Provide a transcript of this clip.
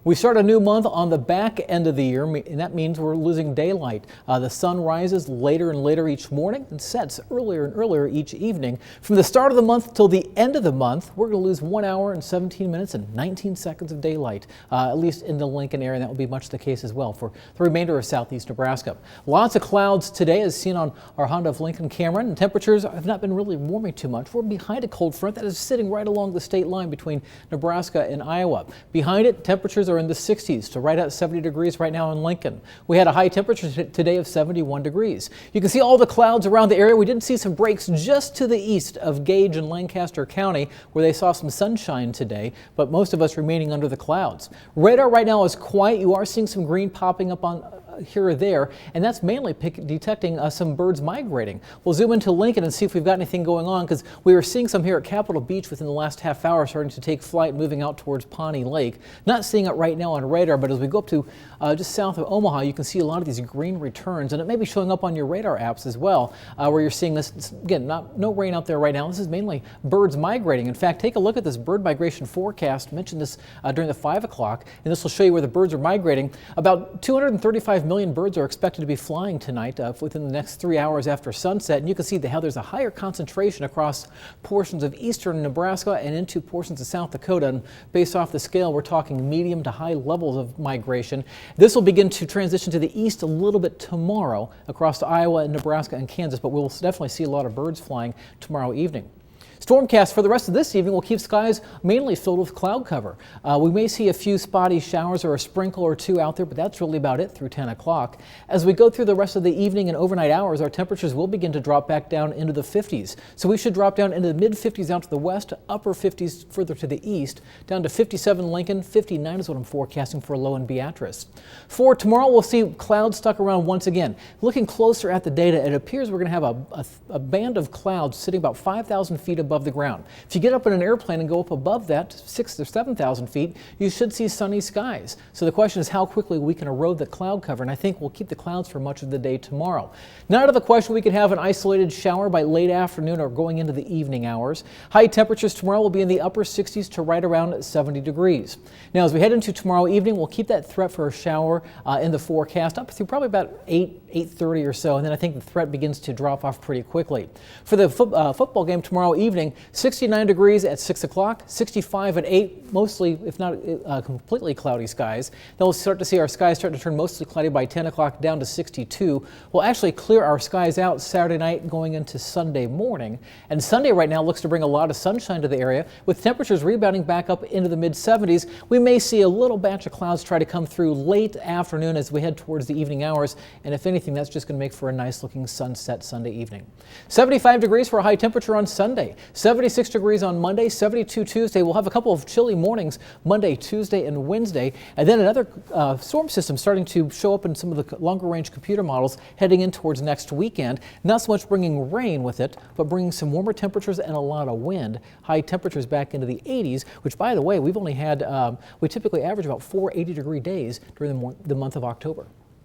We start a new month on the back end of the year, and that means we're losing daylight. The sun rises later and later each morning and sets earlier and earlier each evening. From the start of the month till the end of the month, we're going to lose 1 hour and 17 minutes and 19 seconds of daylight, at least in the Lincoln area, and that will be much the case as well for the remainder of southeast Nebraska. Lots of clouds today, as seen on our Honda of Lincoln camera, and temperatures have not been really warming too much. We're behind a cold front that is sitting right along the state line between Nebraska and Iowa. Behind it, temperatures are in the 60s to right at 70 degrees right now in Lincoln. We had a high temperature today of 71 degrees. You can see all the clouds around the area. We did see some breaks just to the east of Gage and Lancaster County where they saw some sunshine today, but most of us remaining under the clouds. Radar right now is quiet. You are seeing some green popping up on here or there, and that's mainly detecting some birds migrating. We'll zoom into Lincoln and see if we've got anything going on, because we were seeing some here at Capitol Beach within the last half hour starting to take flight, moving out towards Pawnee Lake. Not seeing it right now on radar, but as we go up to just south of Omaha, you can see a lot of these green returns, and it may be showing up on your radar apps as well, where you're seeing this. It's, again, no rain out there right now. This is mainly birds migrating. In fact, take a look at this bird migration forecast. I mentioned this during the 5 o'clock, and this will show you where the birds are migrating. About 235 million birds are expected to be flying tonight within the next 3 hours after sunset, and you can see how there's a higher concentration across portions of eastern Nebraska and into portions of South Dakota. And based off the scale, we're talking medium to high levels of migration. This will begin to transition to the east a little bit tomorrow across to Iowa and Nebraska and Kansas, but we'll definitely see a lot of birds flying tomorrow evening. Stormcast for the rest of this evening will keep skies mainly filled with cloud cover. We may see a few spotty showers or a sprinkle or two out there, but that's really about it through 10 o'clock. As we go through the rest of the evening and overnight hours, our temperatures will begin to drop back down into the 50s. So we should drop down into the mid-50s out to the west, upper 50s further to the east, down to 57 Lincoln, 59 is what I'm forecasting for a low in Beatrice. For tomorrow, we'll see clouds stuck around once again. Looking closer at the data, it appears we're going to have a band of clouds sitting about 5,000 feet above the ground. If you get up in an airplane and go up above that, 6,000 or 7,000 feet, you should see sunny skies. So the question is how quickly we can erode the cloud cover, and I think we'll keep the clouds for much of the day tomorrow. Not out of the question we could have an isolated shower by late afternoon or going into the evening hours. High temperatures tomorrow will be in the upper 60s to right around 70 degrees. Now, as we head into tomorrow evening, we'll keep that threat for a shower in the forecast up through probably about 8:30 or so, and then I think the threat begins to drop off pretty quickly. For the football game tomorrow evening, 69 degrees at 6 o'clock, 65 at 8, mostly, if not completely cloudy skies. Then we'll start to see our skies start to turn mostly cloudy by 10 o'clock down to 62. We'll actually clear our skies out Saturday night going into Sunday morning. And Sunday right now looks to bring a lot of sunshine to the area, with temperatures rebounding back up into the mid-70s. We may see a little batch of clouds try to come through late afternoon as we head towards the evening hours. And if anything, that's just going to make for a nice looking sunset Sunday evening. 75 degrees for a high temperature on Sunday. 76 degrees on Monday, 72 Tuesday. We'll have a couple of chilly mornings Monday, Tuesday, and Wednesday. And then another storm system starting to show up in some of the longer range computer models heading in towards next weekend. Not so much bringing rain with it, but bringing some warmer temperatures and a lot of wind. High temperatures back into the 80s, which, by the way, we've only had, we typically average about 4 80-degree days during the month of October.